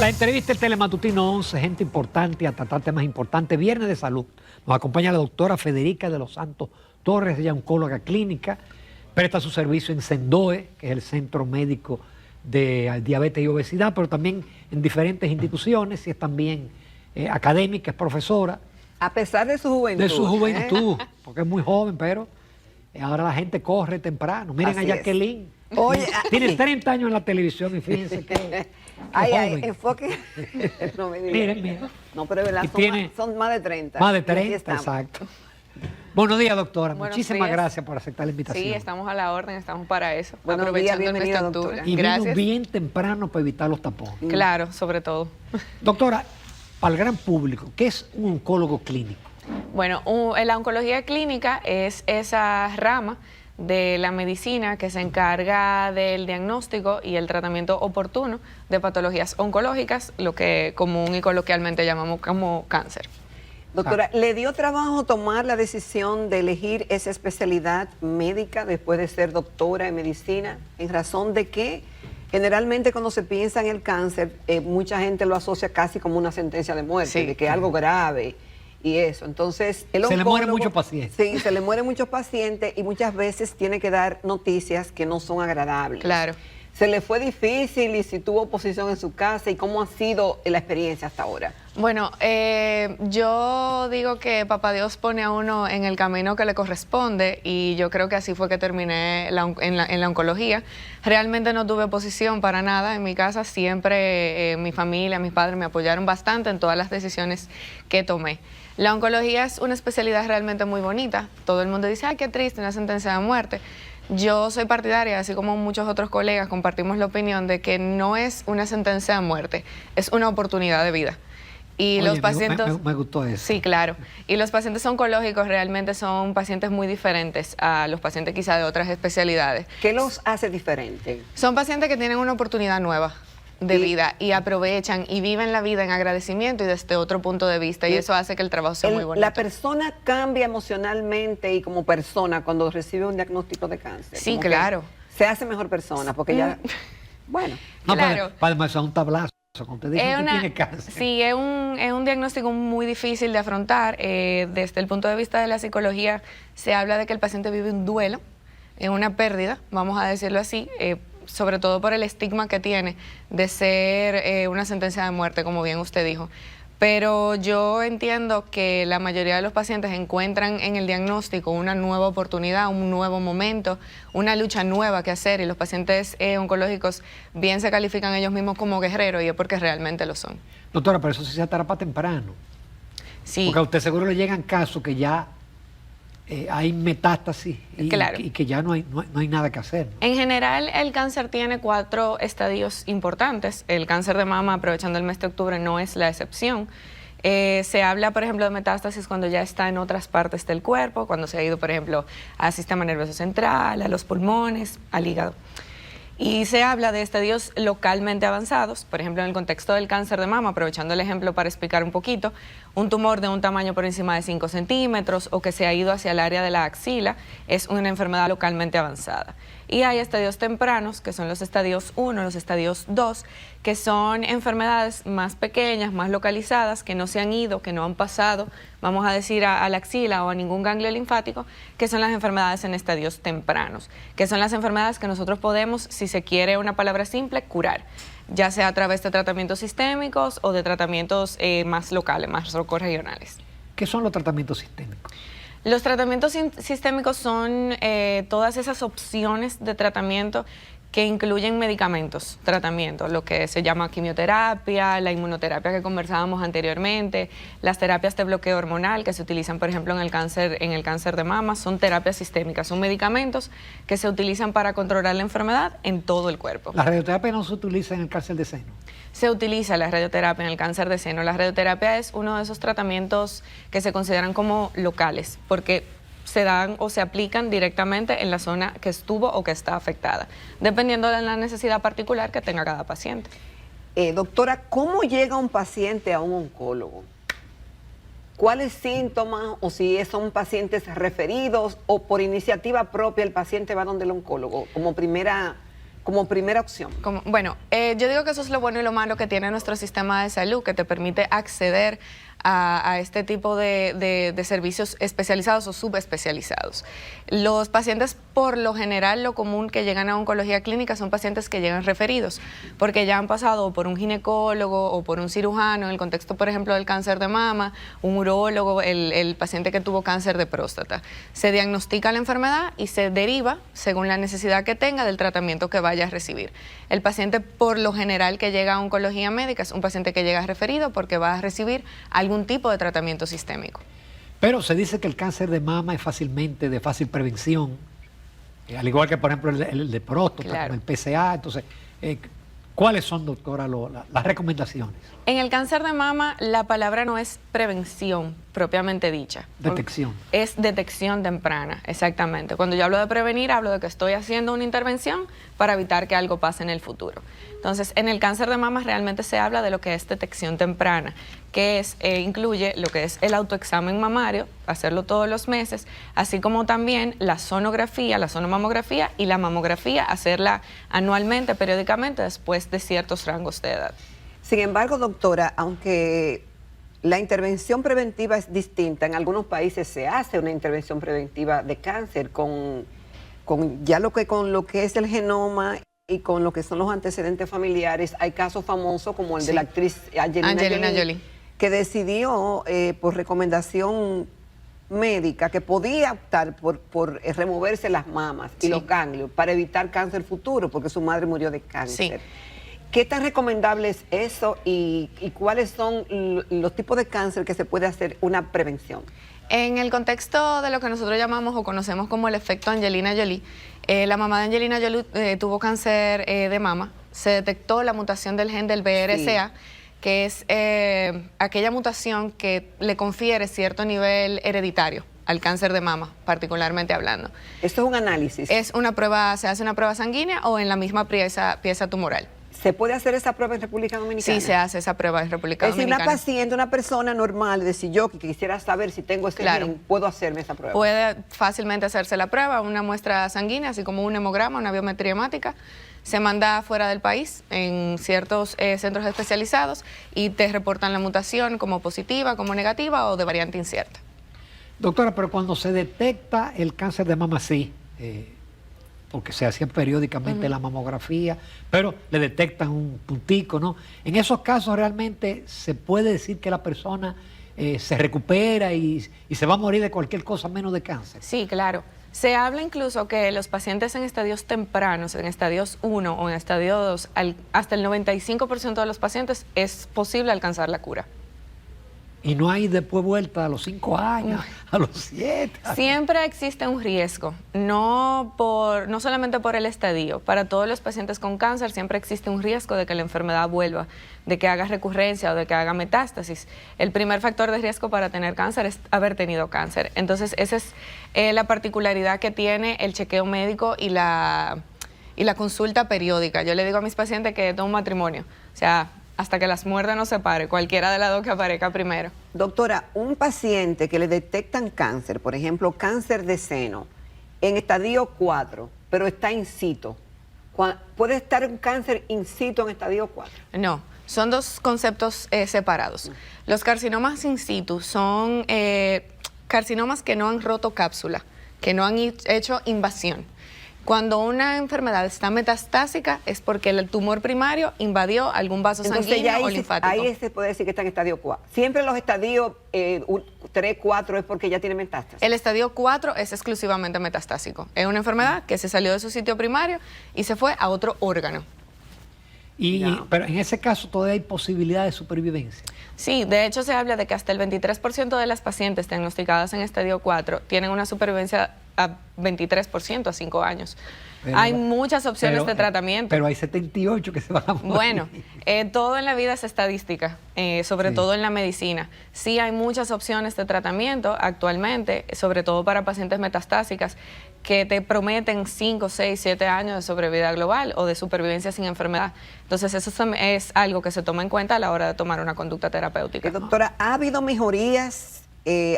La entrevista del Telematutino 11, gente importante a tratar temas importantes, viernes de salud. Nos acompaña la doctora Federica de los Santos Torres, ella es oncóloga clínica, presta su servicio en CENDOE, que es el Centro Médico de Diabetes y Obesidad, pero también en diferentes instituciones, y es también académica, es profesora. A pesar de su juventud. De su juventud, porque es muy joven, pero ahora la gente corre temprano. Miren Así a Jacqueline. Oye, tiene 30 años en la televisión y fíjense que ay, enfoque. No me digas. Miren. No, pero es verdad, son más de 30. Más de 30, exacto. Buenos días, doctora. Buenos Muchísimas días. gracias por aceptar la invitación. Sí, estamos a la orden, estamos para eso. Buenos días, bienvenida, doctora. Y Gracias. vino bien temprano para evitar los tapones. Claro, sobre todo. Doctora, para el gran público, ¿qué es un oncólogo clínico? Bueno, la oncología clínica es esa rama de la medicina que se encarga del diagnóstico y el tratamiento oportuno de patologías oncológicas, lo que común y coloquialmente llamamos como cáncer. Doctora, ¿le dio trabajo tomar la decisión de elegir esa especialidad médica después de ser doctora en medicina? En razón de que generalmente cuando se piensa en el cáncer, mucha gente lo asocia casi como una sentencia de muerte, Sí. de que es algo grave y eso. Entonces, el Se le mueren oncólogo- muchos pacientes. Sí, se le mueren muchos pacientes y muchas veces tiene que dar noticias que no son agradables. Claro. ¿Se le fue difícil y si tuvo oposición en su casa y cómo ha sido la experiencia hasta ahora? Bueno, yo digo que Papá Dios pone a uno en el camino que le corresponde y yo creo que así fue que terminé en la oncología. Realmente no tuve oposición para nada en mi casa, siempre mi familia, mis padres me apoyaron bastante en todas las decisiones que tomé. La oncología es una especialidad realmente muy bonita. Todo el mundo dice, ay, qué triste, una sentencia de muerte. Yo soy partidaria, así como muchos otros colegas, compartimos la opinión de que no es una sentencia de muerte, es una oportunidad de vida. Y Oye, los pacientes... me gustó eso. Sí, claro. Y los pacientes oncológicos realmente son pacientes muy diferentes a los pacientes quizá de otras especialidades. ¿Qué los hace diferentes? Son pacientes que tienen una oportunidad nueva de vida y aprovechan y viven la vida en agradecimiento y desde otro punto de vista y eso hace que el trabajo sea muy bonito. La persona cambia emocionalmente y como persona cuando recibe un diagnóstico de cáncer. Sí, Como que claro. Se hace mejor persona porque ya... Bueno, No, Claro. para demasiado un tablazo. Cuando te dicen que tiene cáncer. Sí, es un diagnóstico muy difícil de afrontar. Desde el punto de vista de la psicología se habla de que el paciente vive un duelo, una pérdida, vamos a decirlo así, sobre todo por el estigma que tiene de ser una sentencia de muerte, como bien usted dijo. Pero yo entiendo que la mayoría de los pacientes encuentran en el diagnóstico una nueva oportunidad, un nuevo momento, una lucha nueva que hacer y los pacientes oncológicos bien se califican ellos mismos como guerreros y es porque realmente lo son. Doctora, pero eso sí se atrapa temprano. Sí. Porque a usted seguro le llegan casos que ya hay metástasis y, Claro. y que ya no hay nada que hacer, ¿no? En general, el cáncer tiene 4 estadios importantes. El cáncer de mama, aprovechando el mes de octubre, no es la excepción. Se habla, por ejemplo, de metástasis cuando ya está en otras partes del cuerpo, cuando se ha ido, por ejemplo, al sistema nervioso central, a los pulmones, al hígado. Y se habla de estadios localmente avanzados, por ejemplo, en el contexto del cáncer de mama, aprovechando el ejemplo para explicar un poquito, un tumor de un tamaño por encima de 5 centímetros o que se ha ido hacia el área de la axila, es una enfermedad localmente avanzada. Y hay estadios tempranos, que son los estadios 1, los estadios 2, que son enfermedades más pequeñas, más localizadas, que no se han ido, que no han pasado, vamos a decir, a la axila o a ningún ganglio linfático, que son las enfermedades en estadios tempranos, que son las enfermedades que nosotros podemos, si se quiere una palabra simple, curar, ya sea a través de tratamientos sistémicos o de tratamientos más locales, más regionales. ¿Qué son los tratamientos sistémicos? Los tratamientos sistémicos son todas esas opciones de tratamiento que incluyen medicamentos, tratamientos, lo que se llama quimioterapia, la inmunoterapia que conversábamos anteriormente, las terapias de bloqueo hormonal que se utilizan, por ejemplo, en el cáncer de mama, son terapias sistémicas, son medicamentos que se utilizan para controlar la enfermedad en todo el cuerpo. ¿La radioterapia no se utiliza en el cáncer de seno? Se utiliza la radioterapia en el cáncer de seno. La radioterapia es uno de esos tratamientos que se consideran como locales, porque se dan o se aplican directamente en la zona que estuvo o que está afectada, dependiendo de la necesidad particular que tenga cada paciente. Doctora, ¿cómo llega un paciente a un oncólogo? ¿Cuáles síntomas o si son pacientes referidos o por iniciativa propia el paciente va donde el oncólogo como primera como primera opción? Bueno, yo digo que eso es lo bueno y lo malo que tiene nuestro sistema de salud, que te permite acceder a este tipo de servicios especializados o subespecializados. Los pacientes, por lo general, lo común que llegan a oncología clínica son pacientes que llegan referidos, porque ya han pasado por un ginecólogo o por un cirujano, en el contexto, por ejemplo, del cáncer de mama, un urólogo, el paciente que tuvo cáncer de próstata. Se diagnostica la enfermedad y se deriva, según la necesidad que tenga, del tratamiento que vaya a recibir. El paciente, por lo general, que llega a oncología médica es un paciente que llega referido porque va a recibir algún tipo de tratamiento sistémico. Pero se dice que el cáncer de mama es de fácil prevención, al igual que, por ejemplo, el de próstata, Claro. como el PSA. Entonces, ¿cuáles son, doctora, las recomendaciones? En el cáncer de mama, la palabra no es prevención propiamente dicha. Detección. Es detección temprana, exactamente. Cuando yo hablo de prevenir, hablo de que estoy haciendo una intervención para evitar que algo pase en el futuro. Entonces, en el cáncer de mama realmente se habla de lo que es detección temprana, que es, incluye lo que es el autoexamen mamario, hacerlo todos los meses, así como también la sonografía, la sonomamografía y la mamografía, hacerla anualmente, periódicamente, después de ciertos rangos de edad. Sin embargo, doctora, aunque la intervención preventiva es distinta, en algunos países se hace una intervención preventiva de cáncer con lo que es el genoma y con lo que son los antecedentes familiares. Hay casos famosos como el de la actriz Angelina Jolie, que decidió por recomendación médica que podía optar por removerse las mamas y los ganglios para evitar cáncer futuro, porque su madre murió de cáncer. Sí. ¿Qué tan recomendable es eso y cuáles son los tipos de cáncer que se puede hacer una prevención? En el contexto de lo que nosotros llamamos o conocemos como el efecto Angelina Jolie, la mamá de Angelina Jolie tuvo cáncer de mama, se detectó la mutación del gen del BRCA, que es aquella mutación que le confiere cierto nivel hereditario al cáncer de mama, particularmente hablando. Esto es un análisis. Es una prueba, se hace una prueba sanguínea o en la misma pieza tumoral. ¿Se puede hacer esa prueba en República Dominicana? Sí, se hace esa prueba en República Dominicana. Es decir, una paciente, una persona normal, decir yo que quisiera saber si tengo ese gen, puedo hacerme esa prueba. Puede fácilmente hacerse la prueba, una muestra sanguínea, así como un hemograma, una biometría hemática. Se manda fuera del país en ciertos centros especializados y te reportan la mutación como positiva, como negativa o de variante incierta. Doctora, pero cuando se detecta el cáncer de mama, sí, porque se hacía periódicamente la mamografía, pero le detectan un puntico, ¿no? En esos casos realmente se puede decir que la persona se recupera y se va a morir de cualquier cosa menos de cáncer. Sí, claro. Se habla incluso que los pacientes en estadios tempranos, en estadios 1 o en estadio 2, hasta el 95% de los pacientes es posible alcanzar la cura. Y no hay después vuelta a los 5 años, a los 7. Siempre existe un riesgo, no solamente por el estadio. Para todos los pacientes con cáncer siempre existe un riesgo de que la enfermedad vuelva, de que haga recurrencia o de que haga metástasis. El primer factor de riesgo para tener cáncer es haber tenido cáncer. Entonces, esa es la particularidad que tiene el chequeo médico y la consulta periódica. Yo le digo a mis pacientes que es un matrimonio, o sea, hasta que las muerdas no se pare, cualquiera de las dos que aparezca primero. Doctora, un paciente que le detectan cáncer, por ejemplo, cáncer de seno, en estadio 4, pero está in situ, ¿puede estar un cáncer in situ en estadio 4? No, son dos conceptos separados. Los carcinomas in situ son carcinomas que no han roto cápsula, que no han hecho invasión. Cuando una enfermedad está metastásica es porque el tumor primario invadió algún vaso sanguíneo o linfático. Ahí se puede decir que está en estadio 4. Siempre los estadios 3, 4 es porque ya tiene metástasis. El estadio 4 es exclusivamente metastásico. Es una enfermedad que se salió de su sitio primario y se fue a otro órgano. Pero en ese caso todavía hay posibilidad de supervivencia. Sí, de hecho se habla de que hasta el 23% de las pacientes diagnosticadas en estadio 4 tienen una supervivencia a 23% a 5 años. Hay muchas opciones de tratamiento. Pero hay 78 que se van a morir. Bueno, todo en la vida es estadística, sobre todo en la medicina. Sí hay muchas opciones de tratamiento actualmente, sobre todo para pacientes metastásicas, que te prometen 5, 6, 7 años de sobrevida global o de supervivencia sin enfermedad. Entonces eso es algo que se toma en cuenta a la hora de tomar una conducta terapéutica. Doctora, ¿ha habido mejorías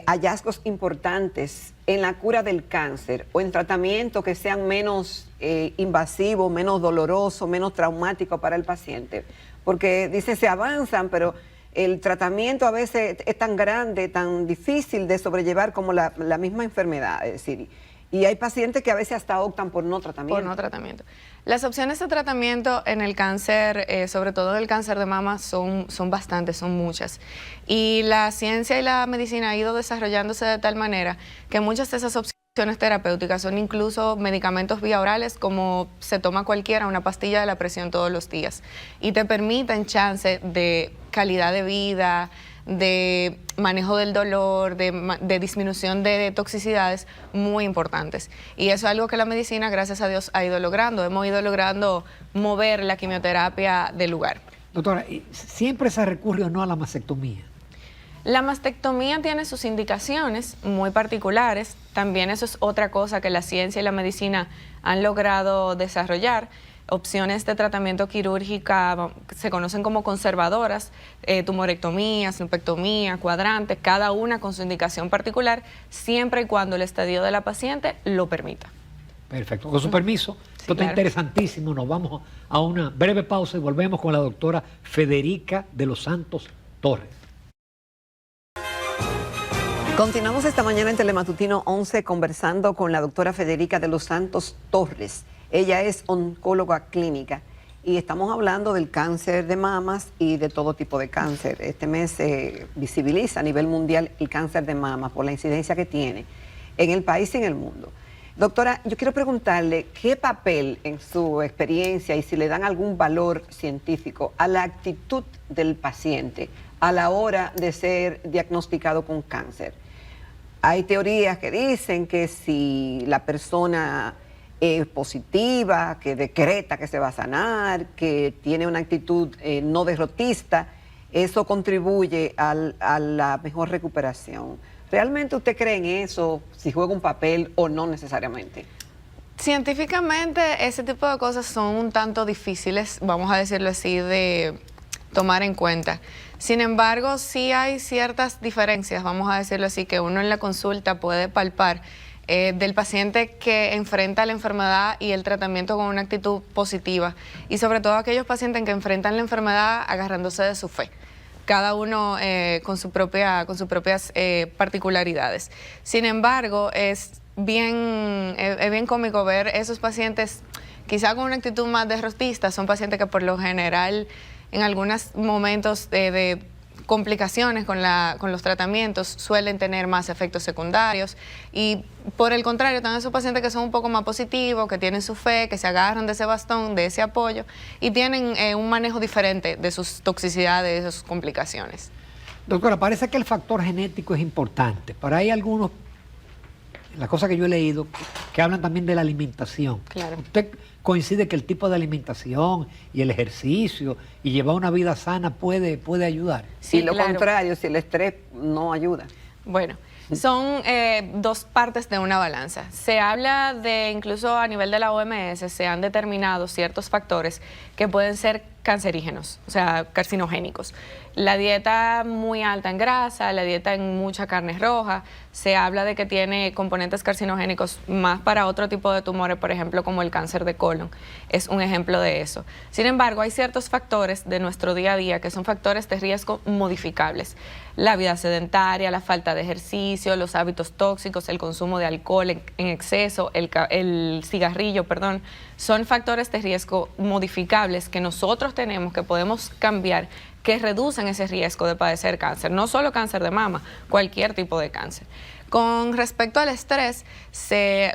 hallazgos importantes en la cura del cáncer o en tratamientos que sean menos invasivos, menos dolorosos, menos traumáticos para el paciente? Porque dice, se avanzan, pero el tratamiento a veces es tan grande, tan difícil de sobrellevar como la misma enfermedad, es decir, y hay pacientes que a veces hasta optan por no tratamiento. Por no tratamiento. Las opciones de tratamiento en el cáncer, sobre todo en el cáncer de mama, son bastantes, son muchas. Y la ciencia y la medicina ha ido desarrollándose de tal manera que muchas de esas opciones terapéuticas son incluso medicamentos vía orales, como se toma cualquiera, una pastilla de la presión todos los días. Y te permiten chance de calidad de vida, de manejo del dolor, de disminución de toxicidades muy importantes. Y eso es algo que la medicina, gracias a Dios, ha ido logrando. Hemos ido logrando mover la quimioterapia del lugar. Doctora, ¿siempre se recurre o no a la mastectomía? La mastectomía tiene sus indicaciones muy particulares. También eso es otra cosa que la ciencia y la medicina han logrado desarrollar. Opciones de tratamiento quirúrgica se conocen como conservadoras, tumorectomías, lumpectomía, cuadrantes, cada una con su indicación particular, siempre y cuando el estadio de la paciente lo permita. Perfecto. Con su permiso, esto está claro. interesantísimo. Nos vamos a una breve pausa y volvemos con la doctora Federica de los Santos Torres. Continuamos esta mañana en Telematutino 11 conversando con la doctora Federica de los Santos Torres. Ella es oncóloga clínica y estamos hablando del cáncer de mamas y de todo tipo de cáncer. Este mes se visibiliza a nivel mundial el cáncer de mama por la incidencia que tiene en el país y en el mundo. Doctora, yo quiero preguntarle qué papel en su experiencia y si le dan algún valor científico a la actitud del paciente a la hora de ser diagnosticado con cáncer. Hay teorías que dicen que si la persona es positiva, que decreta que se va a sanar, que tiene una actitud no derrotista, eso contribuye a la mejor recuperación. ¿Realmente usted cree en eso, si juega un papel o no necesariamente? Científicamente ese tipo de cosas son un tanto difíciles, vamos a decirlo así, de tomar en cuenta. Sin embargo, sí hay ciertas diferencias, vamos a decirlo así, que uno en la consulta puede palpar del paciente que enfrenta la enfermedad y el tratamiento con una actitud positiva, y sobre todo aquellos pacientes que enfrentan la enfermedad agarrándose de su fe, cada uno con sus propias particularidades. Sin embargo, es bien cómico ver esos pacientes quizá con una actitud más derrotista. Son pacientes que por lo general en algunos momentos de complicaciones con los tratamientos suelen tener más efectos secundarios, y por el contrario están esos pacientes que son un poco más positivos, que tienen su fe, que se agarran de ese bastón, de ese apoyo, y tienen un manejo diferente de sus toxicidades, de sus complicaciones. Doctora, parece que el factor genético es importante, pero hay algunos, las cosas que yo he leído, que hablan también de la alimentación. Claro. ¿Usted coincide que el tipo de alimentación y el ejercicio y llevar una vida sana puede ayudar? Sí, lo claro. contrario, si el estrés no ayuda. Bueno, son dos partes de una balanza. Se habla de, incluso a nivel de la OMS, se han determinado ciertos factores que pueden ser cancerígenos, o sea, carcinogénicos. La dieta muy alta en grasa, la dieta en mucha carne roja, se habla de que tiene componentes carcinogénicos más para otro tipo de tumores, por ejemplo, como el cáncer de colon. Es un ejemplo de eso. Sin embargo, hay ciertos factores de nuestro día a día que son factores de riesgo modificables. La vida sedentaria, la falta de ejercicio, los hábitos tóxicos, el consumo de alcohol en exceso, el cigarrillo, perdón, son factores de riesgo modificables que nosotros tenemos, que podemos cambiar, que reducen ese riesgo de padecer cáncer, no solo cáncer de mama, cualquier tipo de cáncer. Con respecto al estrés,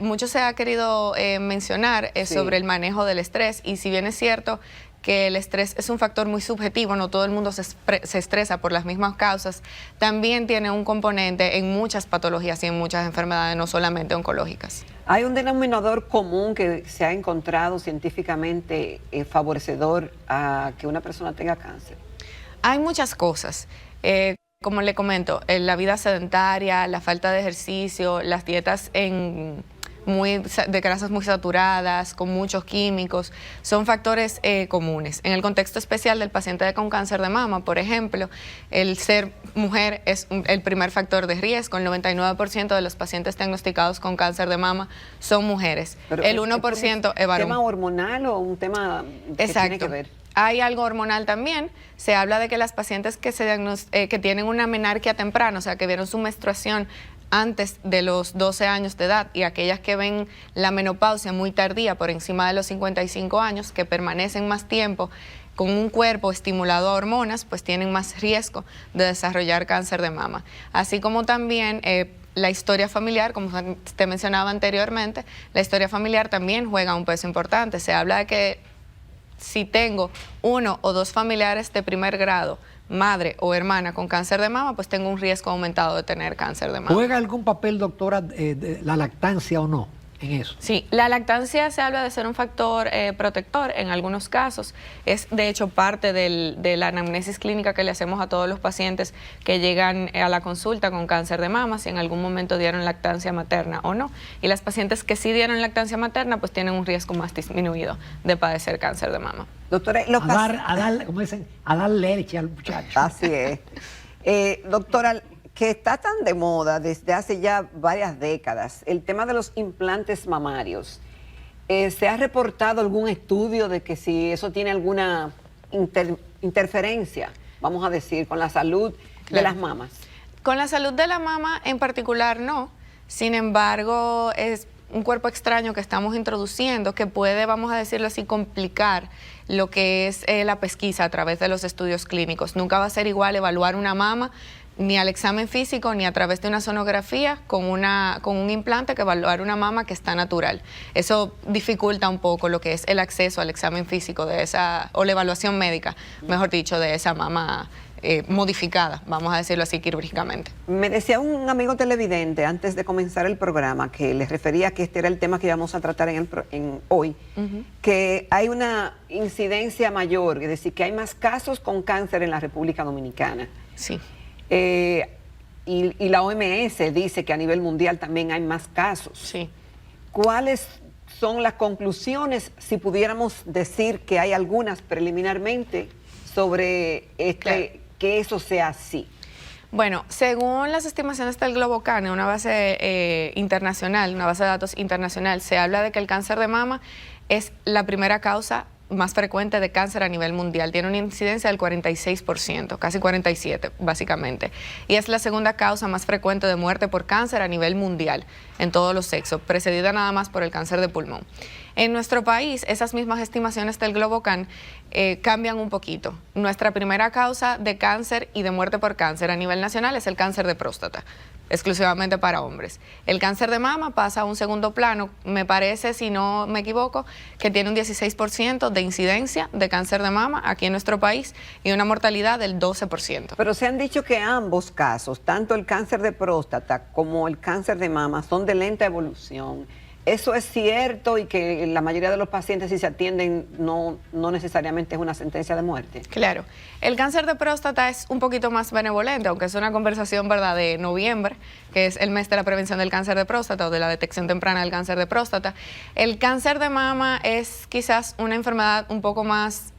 mucho se ha querido mencionar Sí. sobre el manejo del estrés, y si bien es cierto que el estrés es un factor muy subjetivo, no todo el mundo se estresa por las mismas causas, también tiene un componente en muchas patologías y en muchas enfermedades, no solamente oncológicas. ¿Hay un denominador común que se ha encontrado científicamente favorecedor a que una persona tenga cáncer? Hay muchas cosas. Como le comento, la vida sedentaria, la falta de ejercicio, las dietas de grasas muy saturadas, con muchos químicos, son factores comunes. En el contexto especial del paciente con cáncer de mama, por ejemplo, el ser mujer es el primer factor de riesgo. El 99% de los pacientes diagnosticados con cáncer de mama son mujeres. Pero el 1% es varón. ¿Un tema hormonal o un tema que tiene que ver? Hay algo hormonal también. Se habla de que las pacientes que tienen una menarquia temprana, o sea, que vieron su menstruación antes de los 12 años de edad, y aquellas que ven la menopausia muy tardía, por encima de los 55 años, que permanecen más tiempo con un cuerpo estimulado a hormonas, pues tienen más riesgo de desarrollar cáncer de mama. Así como también la historia familiar, como te mencionaba anteriormente, la historia familiar también juega un peso importante. Se habla de que si tengo 1 o 2 familiares de primer grado, madre o hermana con cáncer de mama, pues tengo un riesgo aumentado de tener cáncer de mama. ¿Juega algún papel, doctora, la lactancia o no en eso? Sí, la lactancia se habla de ser un factor protector en algunos casos. Es de hecho parte de la anamnesis clínica que le hacemos a todos los pacientes que llegan a la consulta con cáncer de mama, si en algún momento dieron lactancia materna o no. Y las pacientes que sí dieron lactancia materna, pues tienen un riesgo más disminuido de padecer cáncer de mama. Doctora, como dicen, a dar leche al muchacho. Así es. Doctora, que está tan de moda desde hace ya varias décadas, el tema de los implantes mamarios. ¿Se ha reportado algún estudio de que si eso tiene alguna interferencia, vamos a decir, con la salud de las mamas? Con la salud de la mama en particular no. Sin embargo, es un cuerpo extraño que estamos introduciendo que puede, vamos a decirlo así, complicar lo que es la pesquisa a través de los estudios clínicos. Nunca va a ser igual evaluar una mama ni al examen físico, ni a través de una sonografía con un implante, que evaluar una mama que está natural. Eso dificulta un poco lo que es el acceso al examen físico de esa, o la evaluación médica, mejor dicho, de esa mama modificada, vamos a decirlo así quirúrgicamente. Me decía un amigo televidente antes de comenzar el programa, que les refería que este era el tema que íbamos a tratar hoy, que hay una incidencia mayor, es decir, que hay más casos con cáncer en la República Dominicana. Sí. Y la OMS dice que a nivel mundial también hay más casos. Sí. ¿Cuáles son las conclusiones, si pudiéramos decir que hay algunas preliminarmente, sobre que eso sea así? Bueno, según las estimaciones del GloboCan, una base internacional, una base de datos internacional, se habla de que el cáncer de mama es la primera causa más frecuente de cáncer a nivel mundial. Tiene una incidencia del 46%, casi 47% básicamente. Y es la segunda causa más frecuente de muerte por cáncer a nivel mundial, en todos los sexos, precedida nada más por el cáncer de pulmón. En nuestro país, esas mismas estimaciones del GloboCan cambian un poquito. Nuestra primera causa de cáncer y de muerte por cáncer a nivel nacional es el cáncer de próstata, exclusivamente para hombres. El cáncer de mama pasa a un segundo plano, me parece, si no me equivoco, que tiene un 16% de incidencia de cáncer de mama aquí en nuestro país y una mortalidad del 12%. Pero se han dicho que ambos casos, tanto el cáncer de próstata como el cáncer de mama, son de lenta evolución. ¿Eso es cierto y que la mayoría de los pacientes, si se atienden, no necesariamente es una sentencia de muerte? Claro. El cáncer de próstata es un poquito más benevolente, aunque es una conversación, ¿verdad?, de noviembre, que es el mes de la prevención del cáncer de próstata o de la detección temprana del cáncer de próstata. El cáncer de mama es quizás una enfermedad un poco más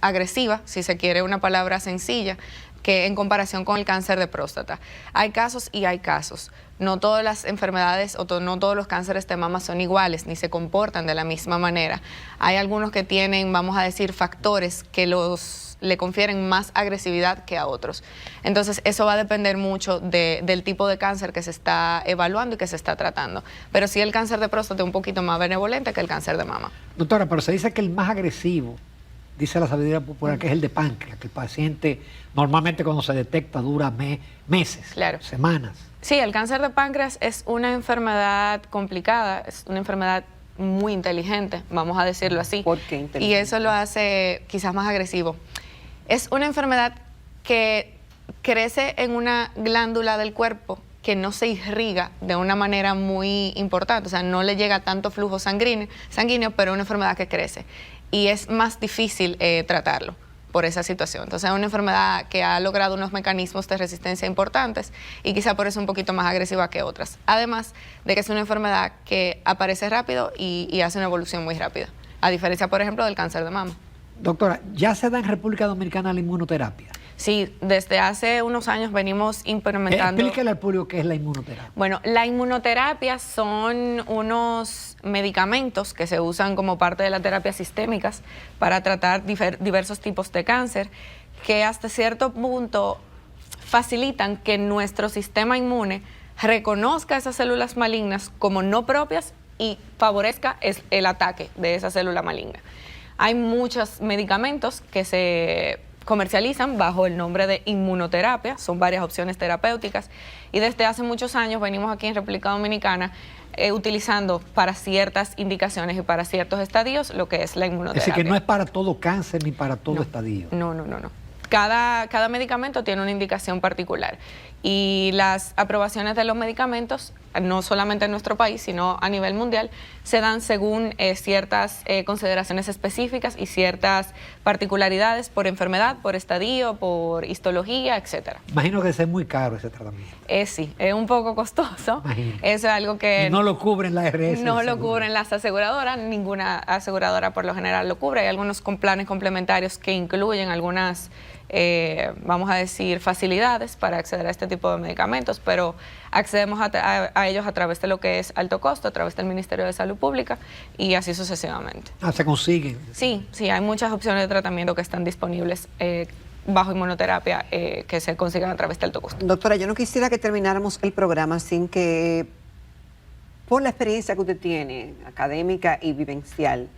agresiva, si se quiere una palabra sencilla, que en comparación con el cáncer de próstata. Hay casos y hay casos. No todas las enfermedades o no todos los cánceres de mama son iguales, ni se comportan de la misma manera. Hay algunos que tienen, vamos a decir, factores que le confieren más agresividad que a otros. Entonces, eso va a depender mucho del tipo de cáncer que se está evaluando y que se está tratando. Pero sí, el cáncer de próstata es un poquito más benevolente que el cáncer de mama. Doctora, pero se dice que el más agresivo, dice la sabiduría popular, que es el de páncreas, que el paciente normalmente cuando se detecta dura meses, claro, semanas. Sí, el cáncer de páncreas es una enfermedad complicada, es una enfermedad muy inteligente, vamos a decirlo así. ¿Por qué inteligente? Y eso lo hace quizás más agresivo. Es una enfermedad que crece en una glándula del cuerpo que no se irriga de una manera muy importante, o sea, no le llega tanto flujo sanguíneo, pero es una enfermedad que crece y es más difícil tratarlo. por esa situación. Entonces es una enfermedad que ha logrado unos mecanismos de resistencia importantes y quizá por eso un poquito más agresiva que otras. Además de que es una enfermedad que aparece rápido y hace una evolución muy rápida, a diferencia, por ejemplo, del cáncer de mama. Doctora, ¿ya se da en República Dominicana la inmunoterapia? Sí, desde hace unos años venimos implementando... Explíquele al público qué es la inmunoterapia. Bueno, la inmunoterapia son unos medicamentos que se usan como parte de las terapias sistémicas para tratar diversos tipos de cáncer, que hasta cierto punto facilitan que nuestro sistema inmune reconozca esas células malignas como no propias y favorezca el ataque de esa célula maligna. Hay muchos medicamentos que se comercializan bajo el nombre de inmunoterapia, son varias opciones terapéuticas y desde hace muchos años venimos aquí en República Dominicana utilizando para ciertas indicaciones y para ciertos estadios lo que es la inmunoterapia. Es decir, que no es para todo cáncer ni para todo estadio. No. Cada medicamento tiene una indicación particular y las aprobaciones de los medicamentos, no solamente en nuestro país, sino a nivel mundial, se dan según ciertas consideraciones específicas y ciertas particularidades por enfermedad, por estadio, por histología, etcétera. Imagino que es muy caro ese tratamiento. Sí, es un poco costoso. Imagino. Eso es algo que... Y no lo cubren las RS. No lo cubren las aseguradoras, ninguna aseguradora por lo general lo cubre. Hay algunos planes complementarios que incluyen algunas, vamos a decir, facilidades para acceder a este tipo de medicamentos, pero accedemos a ellos a través de lo que es alto costo, a través del Ministerio de Salud Pública y así sucesivamente. ¿Se consiguen? Sí, hay muchas opciones de tratamiento que están disponibles bajo inmunoterapia que se consigan a través del alto costo. Doctora, yo no quisiera que termináramos el programa sin que, por la experiencia que usted tiene, académica y vivencial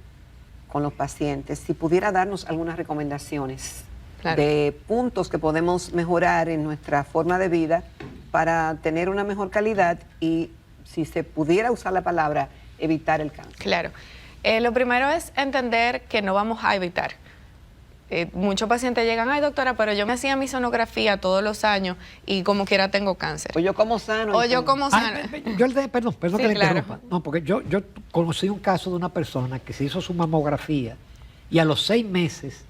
con los pacientes, si pudiera darnos algunas recomendaciones de puntos que podemos mejorar en nuestra forma de vida para tener una mejor calidad y, si se pudiera usar la palabra, evitar el cáncer. Claro. Lo primero es entender que no vamos a evitar. Muchos pacientes llegan, ay doctora, pero yo me hacía mi sonografía todos los años y como quiera tengo cáncer. O yo como sano. Perdón Sí, que le claro. interrumpa. No, porque yo conocí un caso de una persona que se hizo su mamografía y a los 6 meses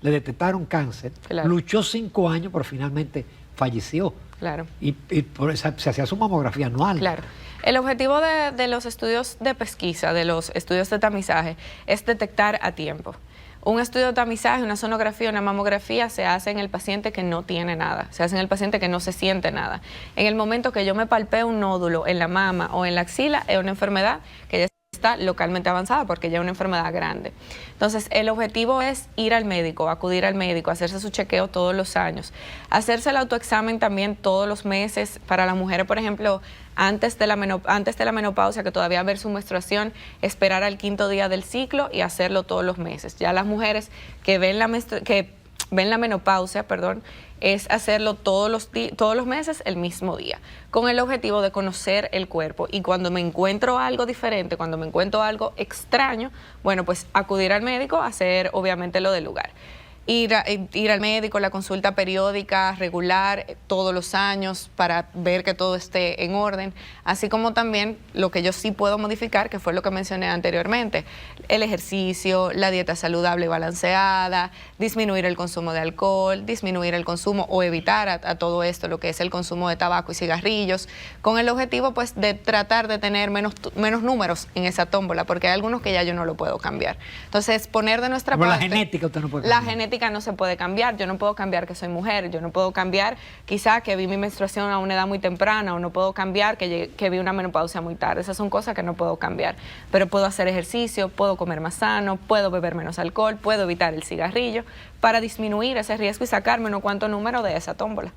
le detectaron cáncer, Claro. luchó 5 años, pero finalmente falleció. Claro. Y por eso se hacía su mamografía anual. Claro. El objetivo de los estudios de pesquisa, de los estudios de tamizaje, es detectar a tiempo. Un estudio de tamizaje, una sonografía, una mamografía se hace en el paciente que no tiene nada, se hace en el paciente que no se siente nada. En el momento que yo me palpeo un nódulo en la mama o en la axila, es una enfermedad que ya está localmente avanzada porque ya es una enfermedad grande. Entonces, el objetivo es ir al médico, acudir al médico, hacerse su chequeo todos los años, hacerse el autoexamen también todos los meses. Para las mujeres, por ejemplo, antes de la menopausia, que todavía ver su menstruación, esperar al 5.º día del ciclo y hacerlo todos los meses. Ya las mujeres que ven la menopausia, es hacerlo todos los meses el mismo día, con el objetivo de conocer el cuerpo y cuando me encuentro algo diferente, cuando me encuentro algo extraño, bueno, pues acudir al médico, hacer obviamente lo del lugar. Ir al médico, la consulta periódica, regular, todos los años para ver que todo esté en orden, así como también lo que yo sí puedo modificar, que fue lo que mencioné anteriormente, el ejercicio, la dieta saludable y balanceada, disminuir el consumo de alcohol, disminuir el consumo o evitar a todo esto lo que es el consumo de tabaco y cigarrillos, con el objetivo pues de tratar de tener menos números en esa tómbola, porque hay algunos que ya yo no lo puedo cambiar. Entonces, poner de nuestra parte... La genética usted no puede cambiar. La genética no se puede cambiar, yo no puedo cambiar que soy mujer, yo no puedo cambiar quizá que vi mi menstruación a una edad muy temprana o no puedo cambiar que vi una menopausia muy tarde, esas son cosas que no puedo cambiar, pero puedo hacer ejercicio, puedo comer más sano, puedo beber menos alcohol, puedo evitar el cigarrillo para disminuir ese riesgo y sacarme unos cuantos números de esa tómbola.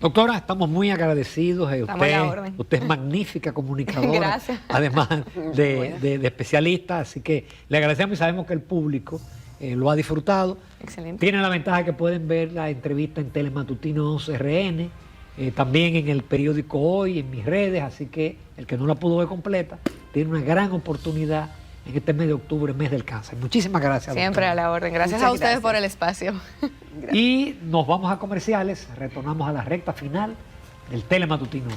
Doctora, estamos muy agradecidos. Estamos a la orden. Usted es magnífica comunicadora, Gracias. además de especialista, así que le agradecemos y sabemos que el público lo ha disfrutado. Excelente. Tienen la ventaja que pueden ver la entrevista en Telematutinos RN, también en el periódico Hoy, en mis redes, así que el que no la pudo ver completa tiene una gran oportunidad en este mes de octubre, mes del cáncer. Muchísimas gracias. Siempre doctora. a la orden. Gracias Muchas a ustedes gracias. por el espacio. Gracias. Y nos vamos a comerciales, retornamos a la recta final del Telematutinos.